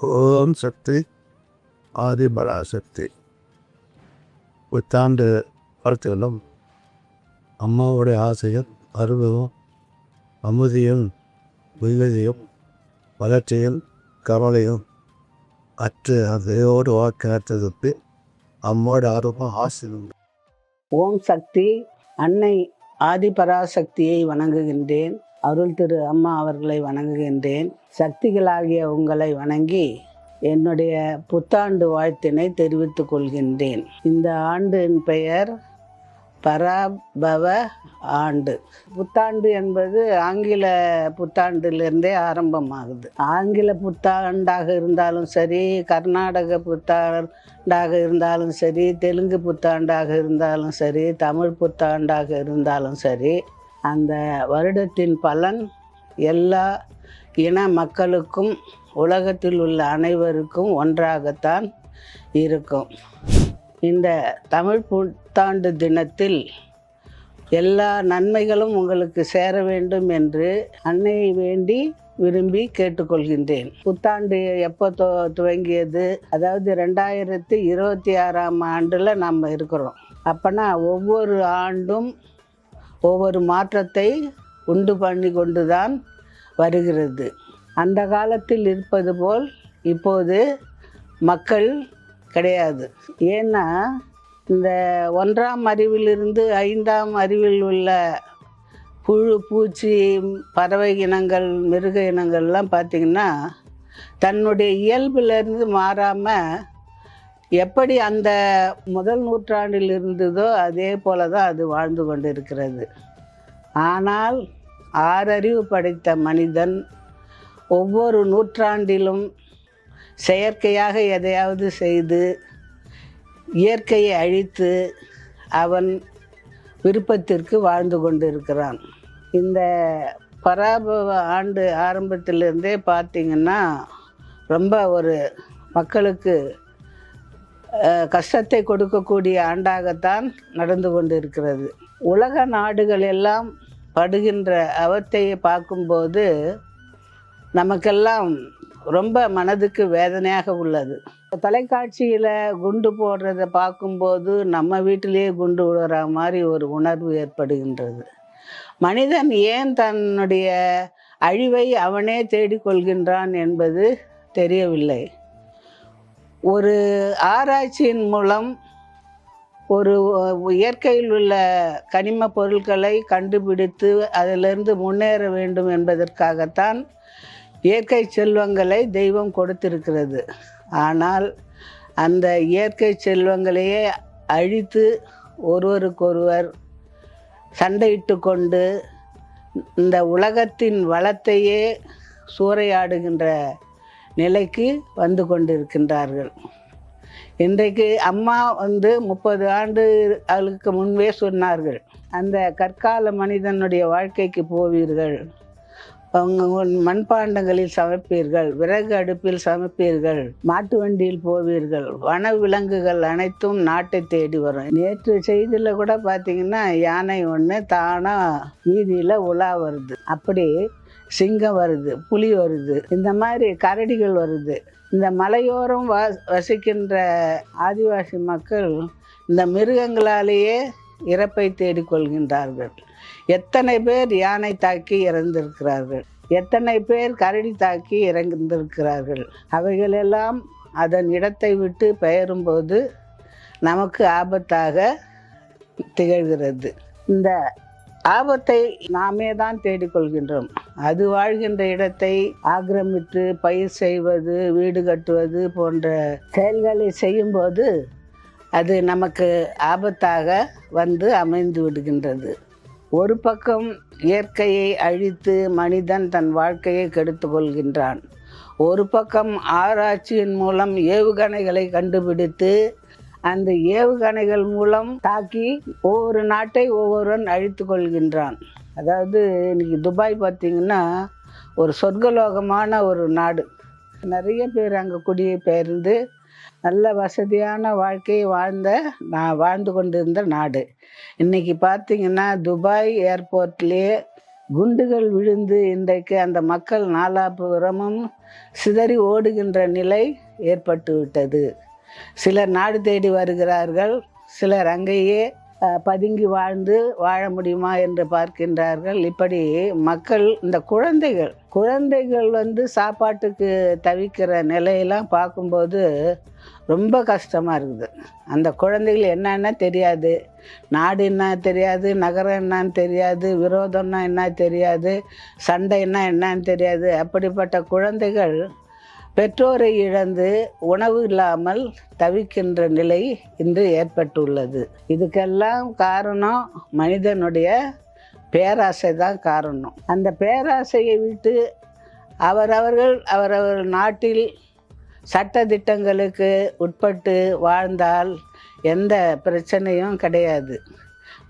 ஓம் சக்தி ஆதிபராசக்தி. புத்தாண்டு வாழ்த்துகளும் அம்மாவுடைய ஆசையும் அருளும் அமுதியும் விகதியும் வளர்ச்சியும் கவலையும் அற்று அதையோடு வாக்காற்றதுக்கு அம்மோட ஆர்வம் ஆசையும். ஓம் சக்தி. அன்னை ஆதிபராசக்தியை வணங்குகின்றேன். அருள் திரு அம்மா அவர்களை வணங்குகின்றேன். சக்திகளாகிய உங்களை வணங்கி என்னுடைய புத்தாண்டு வாழ்த்தினை தெரிவித்துக் கொள்கின்றேன். இந்த ஆண்டின் பெயர் பராபவ ஆண்டு. புத்தாண்டு என்பது ஆங்கில புத்தாண்டிலிருந்தே ஆரம்பமாகுது. ஆங்கில புத்தாண்டாக இருந்தாலும் சரி, கர்நாடக புத்தாண்டாக இருந்தாலும் சரி, தெலுங்கு புத்தாண்டாக இருந்தாலும் சரி, தமிழ் புத்தாண்டாக இருந்தாலும் சரி, அந்த வருடத்தின் பலன் எல்லா இன மக்களுக்கும் உலகத்தில் உள்ள அனைவருக்கும் ஒன்றாகத்தான் இருக்கும். இந்த தமிழ் புத்தாண்டு தினத்தில் எல்லா நன்மைகளும் உங்களுக்கு சேர வேண்டும் என்று அன்னையை வேண்டி விரும்பி கேட்டுக்கொள்கின்றேன். புத்தாண்டு எப்போ துவங்கியது? அதாவது 2026ஆம் ஆண்டில் நம்ம இருக்கிறோம். அப்போனா ஒவ்வொரு ஆண்டும் ஒவ்வொரு மாற்றத்தை உண்டு பண்ணி கொண்டு தான் வருகிறது. அந்த காலத்தில் இருப்பது போல் இப்போது மக்கள் கிடையாது. ஏன்னா இந்த 1ஆம் அறிவிலிருந்து 5ஆம் அறிவில் உள்ள புழு, பூச்சி, பறவை இனங்கள், மிருக இனங்கள்லாம் பார்த்திங்கன்னா தன்னுடைய இயல்பிலிருந்து மாறாமல் எப்படி அந்த முதல் நூற்றாண்டில் இருந்ததோ அதே போல தான் அது வாழ்ந்து கொண்டு இருக்கிறது. ஆனால் 6 அறிவு படைத்த மனிதன் ஒவ்வொரு நூற்றாண்டிலும் செயற்கையாக எதையாவது செய்து இயற்கையை அழித்து அவன் விருப்பத்திற்கு வாழ்ந்து கொண்டிருக்கிறான். இந்த பராபவ ஆண்டு ஆரம்பத்திலிருந்தே பார்த்திங்கன்னா ரொம்ப ஒரு மக்களுக்கு கஷ்டத்தை கொடுக்கக்கூடிய ஆண்டாகத்தான் நடந்து கொண்டு இருக்கிறது. உலக நாடுகள் எல்லாம் படுகின்ற அவத்தையை பார்க்கும்போது நமக்கெல்லாம் ரொம்ப மனதுக்கு வேதனையாக உள்ளது. தொலைக்காட்சியில் குண்டு போடுறதை பார்க்கும்போது நம்ம வீட்டிலேயே குண்டு விடுற மாதிரி ஒரு உணர்வு ஏற்படுகின்றது. மனிதன் ஏன் தன்னுடைய அழிவை அவனே தேடிக்கொள்கின்றான் என்பது தெரியவில்லை. ஒரு ஆராய்ச்சியின் மூலம் ஒரு இயற்கையில் உள்ள கனிம பொருட்களை கண்டுபிடித்து அதிலிருந்து முன்னேற வேண்டும் என்பதற்காகத்தான் இயற்கை செல்வங்களை தெய்வம் கொடுத்திருக்கிறது. ஆனால் அந்த இயற்கை செல்வங்களையே அழித்து ஒருவருக்கொருவர் சண்டையிட்டு கொண்டு இந்த உலகத்தின் வளத்தையே சூறையாடுகின்ற நிலைக்கு வந்து கொண்டிருக்கின்றார்கள். இன்றைக்கு அம்மா 30 ஆண்டுகளுக்கு முன்பே சொன்னார்கள், அந்த கற்கால மனிதனுடைய வாழ்க்கைக்கு போவீர்கள், மண்பாண்டங்களில் சமைப்பீர்கள், விறகு அடுப்பில் சமைப்பீர்கள், மாட்டு வண்டியில் போவீர்கள், வன விலங்குகள் அனைத்தும் நாட்டை தேடி வரும். நேற்று செய்தியில் கூட பார்த்தீங்கன்னா யானை ஒன்று தானாக வீதியில் உலா வருது. அப்படி சிங்கம் வருது, புலி வருது, இந்த மாதிரி கரடிகள் வருது. இந்த மலையோரம் வசிக்கின்ற ஆதிவாசி மக்கள் இந்த மிருகங்களாலேயே இறப்பை தேடிக்கொள்கின்றார்கள். எத்தனை பேர் யானை தாக்கி இறந்திருக்கிறார்கள், எத்தனை பேர் கரடி தாக்கி இறந்திருக்கிறார்கள். அவைகளெல்லாம் அதன் இடத்தை விட்டு பெயரும்போது நமக்கு ஆபத்தாக திகழ்கிறது. இந்த ஆபத்தை நாமே தான் தேடிக்கொள்கின்றோம். அது வாழ்கின்ற இடத்தை ஆக்கிரமித்து பயிர் செய்வது, வீடு கட்டுவது போன்ற செயல்களை செய்யும்போது அது நமக்கு ஆபத்தாக வந்து அமைந்து விடுகின்றது. ஒரு பக்கம் இயற்கையை அழித்து மனிதன் தன் வாழ்க்கையை கெடுத்து கொள்கின்றான். ஒரு பக்கம் ஆராய்ச்சியின் மூலம் ஏவுகணைகளை கண்டுபிடித்து அந்த ஏவுகணைகள் மூலம் தாக்கி ஒவ்வொரு நாட்டை ஒவ்வொருவன் அழித்து கொள்கின்றான். அதாவது இன்னைக்கு துபாய் பார்த்திங்கன்னா ஒரு சொர்க்கலோகமான ஒரு நாடு. நிறைய பேர் அங்கே குடிபெயர்ந்து நல்ல வசதியான வாழ்க்கையை வாழ்ந்து கொண்டிருந்த நாடு. இன்றைக்கி பார்த்திங்கன்னா துபாய் ஏர்போர்ட்லேயே குண்டுகள் விழுந்து இன்றைக்கு அந்த மக்கள் நாலாபுறமும் சிதறி ஓடுகின்ற நிலை ஏற்பட்டு விட்டது. சிலர் நாடு தேடி வருகிறார்கள், சிலர் அங்கேயே பதுங்கி வாழ முடியுமா என்று பார்க்கின்றார்கள். இப்படி மக்கள், இந்த குழந்தைகள் சாப்பாட்டுக்கு தவிக்கிற நிலையெல்லாம் பார்க்கும்போது ரொம்ப கஷ்டமாக இருக்குது. அந்த குழந்தைகள் என்னன்னா தெரியாது, நாடு என்ன தெரியாது, நகரம் என்னான்னு தெரியாது, விரோதம்னா என்ன தெரியாது, சண்டைன்னா என்னன்னு தெரியாது. அப்படிப்பட்ட குழந்தைகள் பெற்றோரை இழந்து உணவு இல்லாமல் தவிக்கின்ற நிலை இன்று ஏற்பட்டுள்ளது. இதுக்கெல்லாம் காரணம் மனிதனுடைய பேராசை தான் காரணம். அந்த பேராசையை விட்டு அவரவர் நாட்டில் சட்ட திட்டங்களுக்கு உட்பட்டு வாழ்ந்தால் எந்த பிரச்சனையும் கிடையாது.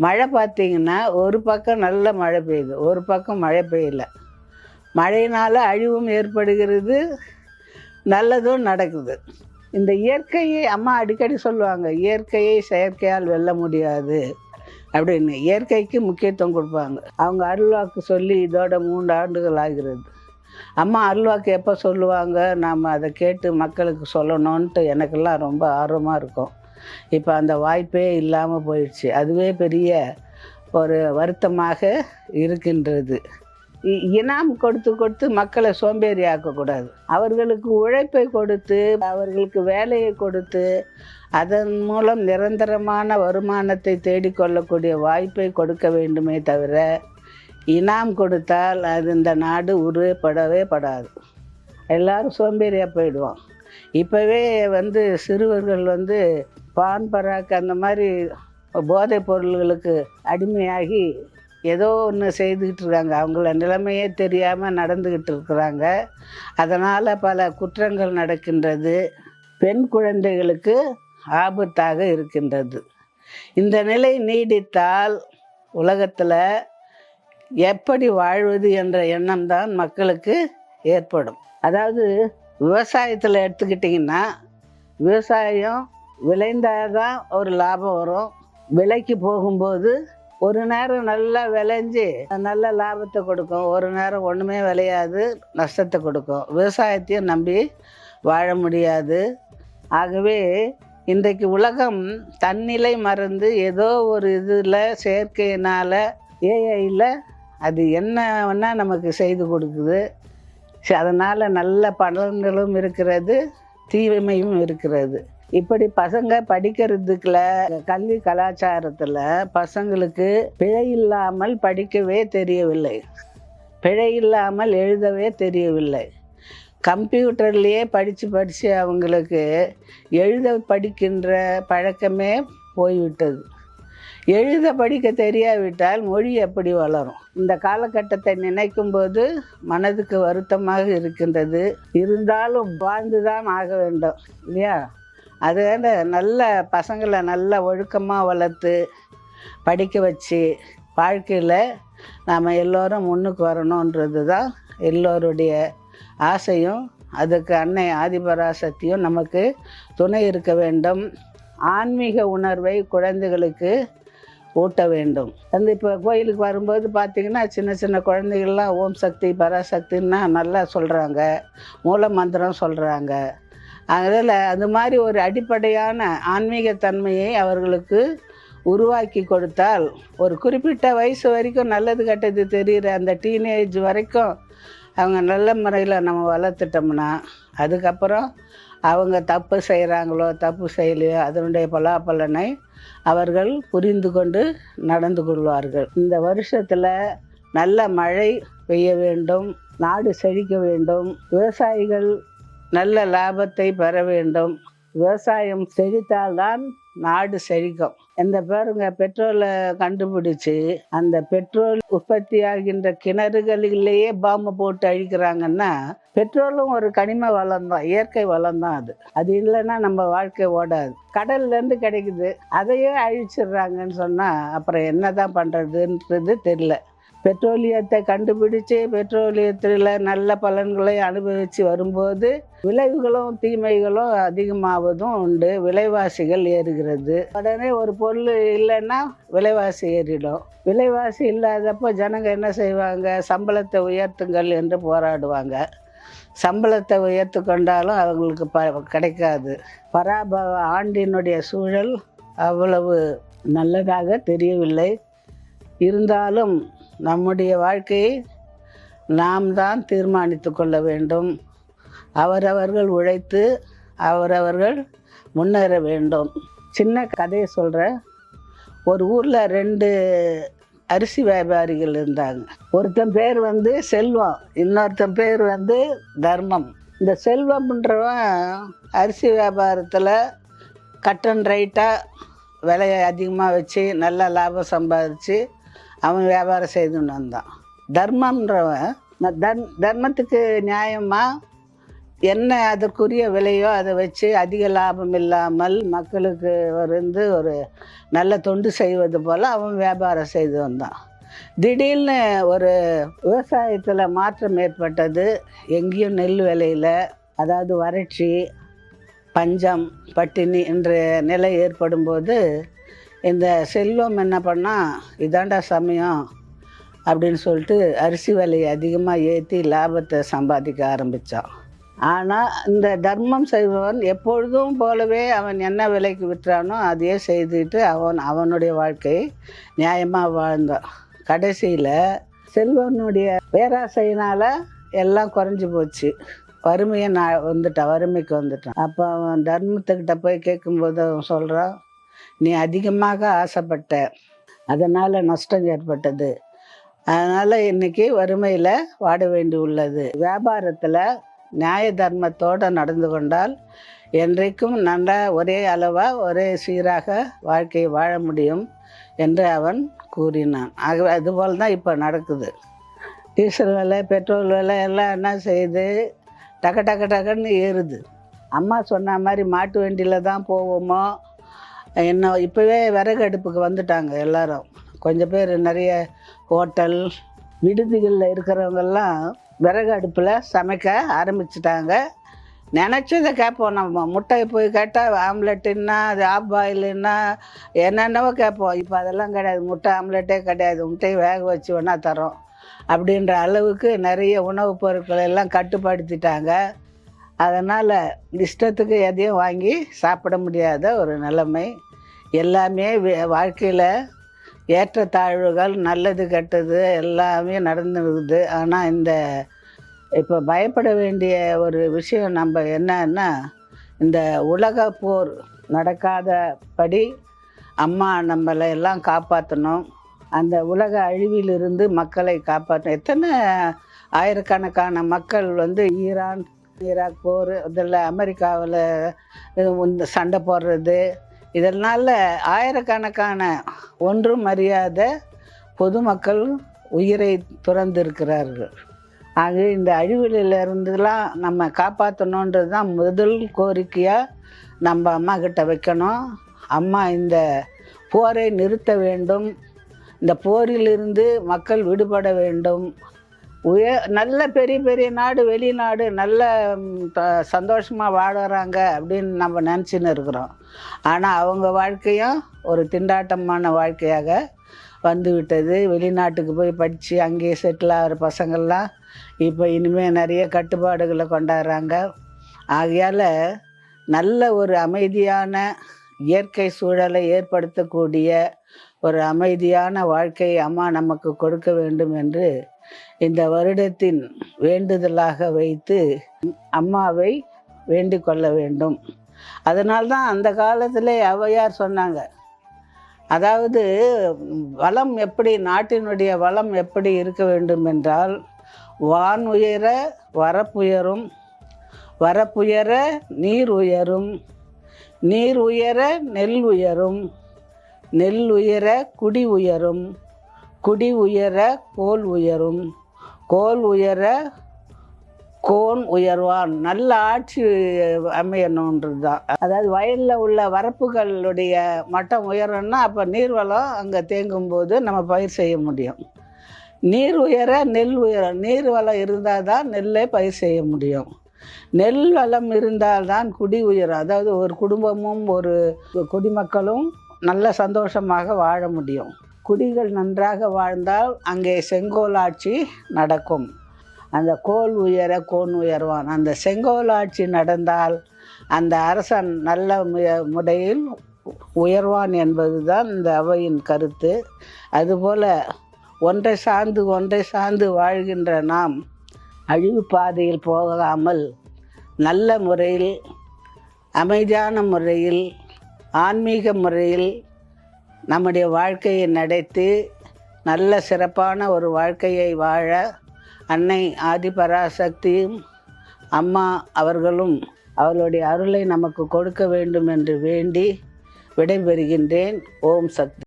மழை பார்த்திங்கன்னா ஒரு பக்கம் நல்ல மழை பெய்யுது, ஒரு பக்கம் மழை பெய்யல. மழையினால் அழிவும் ஏற்படுகிறது, நல்லதும் நடக்குது. இந்த இயற்கையை அம்மா அடிக்கடி சொல்லுவாங்க, இயற்கையை செயற்கையால் வெல்ல முடியாது அப்படின்னு. இயற்கைக்கு முக்கியத்துவம் கொடுப்பாங்க. அவங்க அருள்வாக்கு சொல்லி இதோட 3 ஆண்டுகள் ஆகிறது. அம்மா அருள்வாக்கு எப்போ சொல்லுவாங்க, நாம் அதை கேட்டு மக்களுக்கு சொல்லணுன்ட்டு எனக்கெல்லாம் ரொம்ப ஆர்வமாக இருக்கும். இப்போ அந்த வாய்ப்பே இல்லாமல் போயிடுச்சு. அதுவே பெரிய ஒரு வருத்தமாக இருக்கின்றது. இனாம் கொடுத்து மக்களை சோம்பேறி ஆக்கக்கூடாது. அவர்களுக்கு உழைப்பை கொடுத்து, அவர்களுக்கு வேலையை கொடுத்து, அதன் மூலம் நிரந்தரமான வருமானத்தை தேடிக்கொள்ளக்கூடிய வாய்ப்பை கொடுக்க வேண்டுமே தவிர, இனாம் கொடுத்தால் அது இந்த நாடு உருப்படவே படாது. எல்லாரும் சோம்பேறியாக போயிடுவோம். இப்போவே சிறுவர்கள் பான் பராக் அந்த மாதிரி போதைப் பொருள்களுக்கு அடிமையாகி ஏதோ ஒன்று செய்துக்கிட்டு இருக்காங்க. அவங்கள நிலைமையே தெரியாமல் நடந்துக்கிட்டு இருக்கிறாங்க. அதனால் பல குற்றங்கள் நடக்கின்றது. பெண் குழந்தைகளுக்கு ஆபத்தாக இருக்கின்றது. இந்த நிலை நீடித்தால் உலகத்தில் எப்படி வாழ்வது என்ற எண்ணம் தான் மக்களுக்கு ஏற்படும். அதாவது விவசாயத்தில் எடுத்துக்கிட்டிங்கன்னா, விவசாயம் விளைந்தால் தான் ஒரு லாபம் வரும். விலைக்கு போகும்போது ஒரு நேரம் நல்லா விளைஞ்சி நல்ல லாபத்தை கொடுக்கும், ஒரு நேரம் ஒன்றுமே விளையாது, நஷ்டத்தை கொடுக்கும். விவசாயத்தையும் நம்பி வாழ முடியாது. ஆகவே இன்றைக்கு உலகம் தன்னிலை மறந்து ஏதோ ஒரு இதில் செயற்கையினால், ஏஐயில் அது என்ன வேணால் நமக்கு செய்து கொடுக்குது. அதனால் நல்ல பலன்களும் இருக்கிறது, தீமையும் இருக்கிறது. இப்படி பசங்க படிக்கிறதுக்குள்ள கல்வி கலாச்சாரத்தில் பசங்களுக்கு பிழை இல்லாமல் படிக்கவே தெரியவில்லை, பிழை இல்லாமல் எழுதவே தெரியவில்லை. கம்ப்யூட்டர்லேயே படித்து அவங்களுக்கு எழுத படிக்கின்ற பழக்கமே போய்விட்டது. எழுத படிக்க தெரியாவிட்டால் மொழி எப்படி வளரும்? இந்த காலகட்டத்தை நினைக்கும்போது மனதுக்கு வருத்தமாக இருக்கின்றது. இருந்தாலும் வாழ்ந்துதான் ஆக வேண்டும் இல்லையா? அதோட நல்ல பசங்களை நல்ல ஒழுக்கமாக வளர்த்து படிக்க வச்சு வாழ்க்கையில் நாம் எல்லோரும் முன்னுக்கு வரணுன்றது தான் எல்லோருடைய ஆசையும். அதுக்கு அன்னை ஆதிபராசக்தியும் நமக்கு துணை இருக்க வேண்டும். ஆன்மீக உணர்வை குழந்தைகளுக்கு ஊட்ட வேண்டும். இப்போ கோயிலுக்கு வரும்போது பார்த்திங்கன்னா சின்ன சின்ன குழந்தைகள்லாம் ஓம் சக்தி பராசக்தின்னா நல்லா சொல்கிறாங்க, மூல மந்திரம் சொல்கிறாங்க. அதில் அது மாதிரி ஒரு அடிப்படையான ஆன்மீகத்தன்மையை அவர்களுக்கு உருவாக்கி கொடுத்தால், ஒரு குறிப்பிட்ட வயசு வரைக்கும் நல்லது கெட்டது தெரிகிற அந்த டீனேஜ் வரைக்கும் அவங்க நல்ல முறையில் நம்ம வளர்த்துட்டோம்னா, அதுக்கப்புறம் அவங்க தப்பு செய்கிறாங்களோ தப்பு செய்யலையோ அதனுடைய பலாபலனை அவர்கள் புரிந்து கொண்டு நடந்து கொள்வார்கள். இந்த வருஷத்தில் நல்ல மழை பெய்ய வேண்டும், நாடு செழிக்க வேண்டும், விவசாயிகள் நல்ல லாபத்தை பெற வேண்டும். விவசாயம் செழித்தால்தான் நாடு செழிக்கும். இந்த பாருங்க, பெட்ரோலை கண்டுபிடிச்சு அந்த பெட்ரோல் உற்பத்தி ஆகின்ற கிணறுகளிலேயே பாம்பு போட்டு அழிக்கிறாங்கன்னா, பெட்ரோலும் ஒரு கனிம வளம் தான், இயற்கை வளம் தான். அது இல்லைன்னா நம்ம வாழ்க்கை ஓடாது. கடல்லேருந்து கிடைக்குது, அதையே அழிச்சிடுறாங்கன்னு சொன்னால் அப்புறம் என்ன தான் பண்ணுறதுன்றது தெரியல. பெட்ரோலியத்தை கண்டுபிடிச்சு பெட்ரோலியத்தில் நல்ல பலன்களை அனுபவித்து வரும்போது விளைவுகளும் தீமைகளும் அதிகமாவதும் உண்டு. விலைவாசிகள் ஏறுகிறது. உடனே ஒரு பொருள் இல்லைன்னா விலைவாசி ஏறிடும். விலைவாசி இல்லாதப்போ ஜனங்க என்ன செய்வாங்க? சம்பளத்தை உயர்த்துங்கள் என்று போராடுவாங்க. சம்பளத்தை உயர்த்து கொண்டாலும் அவங்களுக்கு கிடைக்காது. பராபவ ஆண்டினுடைய சூழல் அவ்வளவு நல்லதாக தெரியவில்லை. இருந்தாலும் நம்முடைய வாழ்க்கையை நாம் தான் தீர்மானித்து கொள்ள வேண்டும். அவரவர்கள் உழைத்து அவரவர்கள் முன்னேற வேண்டும். சின்ன கதையை சொல்கிறேன். ஒரு ஊரில் 2 அரிசி வியாபாரிகள் இருந்தாங்க. ஒருத்தன் பேர் செல்வம், இன்னொருத்தன் பேர் தர்மம். இந்த செல்வம்ன்றவன் அரிசி வியாபாரத்தில் கட் அண்ட் ரைட்டாக விலையை அதிகமாக வச்சு நல்ல லாபம் சம்பாதிச்சு அவன் வியாபாரம் செய்துன்னு வந்தான். தர்மன்றவன் தர்மத்துக்கு நியாயமாக என்ன அதற்குரிய விலையோ அதை வச்சு அதிக லாபம் இல்லாமல் மக்களுக்கு ஒரு நல்ல தொண்டு செய்வது போல் அவன் வியாபாரம் செய்து வந்தான். திடீர்னு ஒரு விவசாயத்தில் மாற்றம் ஏற்பட்டது. எங்கேயும் நெல் விலையில், அதாவது வறட்சி, பஞ்சம், பட்டினி என்ற நிலை ஏற்படும்போது இந்த செல்வம் என்ன பண்ணால், இதாண்டா சமயம் அப்படின்னு சொல்லிட்டு அரிசி விலையை அதிகமாக ஏற்றி லாபத்தை சம்பாதிக்க ஆரம்பித்தான். ஆனால் இந்த தர்மம் செய்பவன் எப்பொழுதும் போலவே அவன் என்ன விலைக்கு விற்றானோ அதையே செய்துட்டு அவனுடைய வாழ்க்கை நியாயமாக வாழ்ந்தான். கடைசியில் செல்வனுடைய பேராசையினால் எல்லாம் குறைஞ்சி போச்சு. வறுமைக்கு வந்துட்டான். அப்போ அவன் தர்மத்துக்கிட்ட போய் கேட்கும்போது அவன் சொல்கிறான், நீ அதிகமாக ஆசைப்பட்ட, அதனால் நஷ்டம் ஏற்பட்டது. அதனால் இன்றைக்கி வறுமையில் வாட வேண்டி உள்ளது. வியாபாரத்தில் நியாய தர்மத்தோடு நடந்து கொண்டால் என்றைக்கும் நல்ல ஒரே அளவாக ஒரே சீராக வாழ்க்கையை வாழ முடியும் என்று அவன் கூறினான். ஆகவே அதுபோல் தான் இப்போ நடக்குது. டீசல் விலை, பெட்ரோல் விலை எல்லாம் என்ன செய்யுது? டக்குன்னு ஏறுது. அம்மா சொன்ன மாதிரி மாட்டு வண்டியில் தான் போவோமோ என்ன? இப்போவே விறகு அடுப்புக்கு வந்துட்டாங்க எல்லாரும். கொஞ்சம் பேர் நிறைய ஹோட்டல் விடுதிகளில் இருக்கிறவங்கெல்லாம் விறகு அடுப்பில் சமைக்க ஆரம்பிச்சிட்டாங்க. நினச்சதை கேட்போம். நம்ம முட்டை போய் கேட்டால் ஆம்லெட்டுன்னா, அது ஆஃப் பாயிலுன்னா என்னென்னவோ கேட்போம். இப்போ அதெல்லாம் கிடையாது. முட்டை ஆம்லெட்டே கிடையாது. முட்டையை வேக வச்சு வேணா தரோம் அப்படின்ற அளவுக்கு நிறைய உணவுப் பொருட்களை எல்லாம் கட்டுப்படுத்திட்டாங்க. அதனால் இஷ்டத்துக்கு எதையும் வாங்கி சாப்பிட முடியாத ஒரு நிலைமை. எல்லாமே வாழ்க்கையில் ஏற்றத்தாழ்வுகள், நல்லது கெட்டது எல்லாமே நடந்துருக்குது. ஆனால் இப்போ பயப்பட வேண்டிய ஒரு விஷயம் நம்ம என்னன்னா, இந்த உலக போர் நடக்காதபடி அம்மா நம்மளை எல்லாம் காப்பாற்றணும். அந்த உலக அழிவிலிருந்து மக்களை காப்பாற்றணும். எத்தனை ஆயிரக்கணக்கான மக்கள் ஈரான் ஈராக் போர், இதில் அமெரிக்காவில் இந்த சண்டை போடுறது, இதனால் ஆயிரக்கணக்கான ஒன்றும் அறியாத பொதுமக்கள் உயிரை துறந்திருக்கிறார்கள். ஆக இந்த அழிவுகளிலிருந்துலாம் நம்ம காப்பாற்றணுன்றது தான் முதல் கோரிக்கையாக நம்ம அம்மா கிட்ட வைக்கணும். அம்மா இந்த போரை நிறுத்த வேண்டும். இந்த போரிலிருந்து மக்கள் விடுபட வேண்டும். நல்ல பெரிய பெரிய நாடு, வெளிநாடு நல்ல சந்தோஷமாக வாழறாங்க அப்படின்னு நம்ம நினச்சின்னு இருக்கிறோம். ஆனால் அவங்க வாழ்க்கையும் ஒரு திண்டாட்டமான வாழ்க்கையாக வந்துவிட்டது. வெளிநாட்டுக்கு போய் படித்து அங்கேயே செட்டில் ஆகிற பசங்கள்லாம் இப்போ இனிமேல் நிறைய கட்டுப்பாடுகளை கொண்டாடுறாங்க. ஆகையால் நல்ல ஒரு அமைதியான இயற்கை சூழலை ஏற்படுத்தக்கூடிய ஒரு அமைதியான வாழ்க்கையை அம்மா நமக்கு கொடுக்க வேண்டும் என்று இந்த வருடத்தின் வேண்டுதலாக வைத்து அம்மாவை வேண்டிக் கொள்ள வேண்டும். அதனால்தான் அந்த காலத்திலே ஔவையார் சொன்னாங்க, அதாவது வளம் எப்படி, நாட்டினுடைய வளம் எப்படி இருக்க வேண்டும் என்றால், வான் உயர வரப்புயரும், வரப்புயர நீர் உயரும், நீர் உயர நெல் உயரும், நெல் உயர குடி உயரும், குடி உயர கோல் உயரும், கோல் உயர கோன் உயர்வான். நல்ல ஆட்சி அமையணுன்றது தான். அதாவது வயலில் உள்ள வரப்புகளுடைய மட்டம் உயரணும்னா அப்போ நீர்வளம் அங்கே தேங்கும் போது நம்ம பயிர் செய்ய முடியும். நீர் உயர நெல் உயரும். நீர் வளம் இருந்தால் தான் நெல்லை பயிர் செய்ய முடியும். நெல் வளம் இருந்தால்தான் குடி உயரும். அதாவது ஒரு குடும்பமும் ஒரு குடிமக்களும் நல்ல சந்தோஷமாக வாழ முடியும். குடிகள் நன்றாக வாழ்ந்தால் அங்கே செங்கோல் ஆட்சி நடக்கும். அந்த கோல் உயர கோன் உயர்வான். அந்த செங்கோல் ஆட்சி நடந்தால் அந்த அரசன் நல்ல முறையில் உயர்வான் என்பது தான் இந்த அவையின் கருத்து. அதுபோல் ஒன்றை சார்ந்து வாழ்கின்ற நாம் அழிவு பாதையில் போகாமல் நல்ல முறையில், அமைதியான முறையில், ஆன்மீக முறையில் நம்முடைய வாழ்க்கையை நடத்தி நல்ல சிறப்பான ஒரு வாழ்க்கையை வாழ அன்னை ஆதிபராசக்தியும் அம்மா அவர்களும் அவர்களுடைய அருளை நமக்கு கொடுக்க வேண்டும் என்று வேண்டி விடைபெறுகின்றேன். ஓம் சக்தி.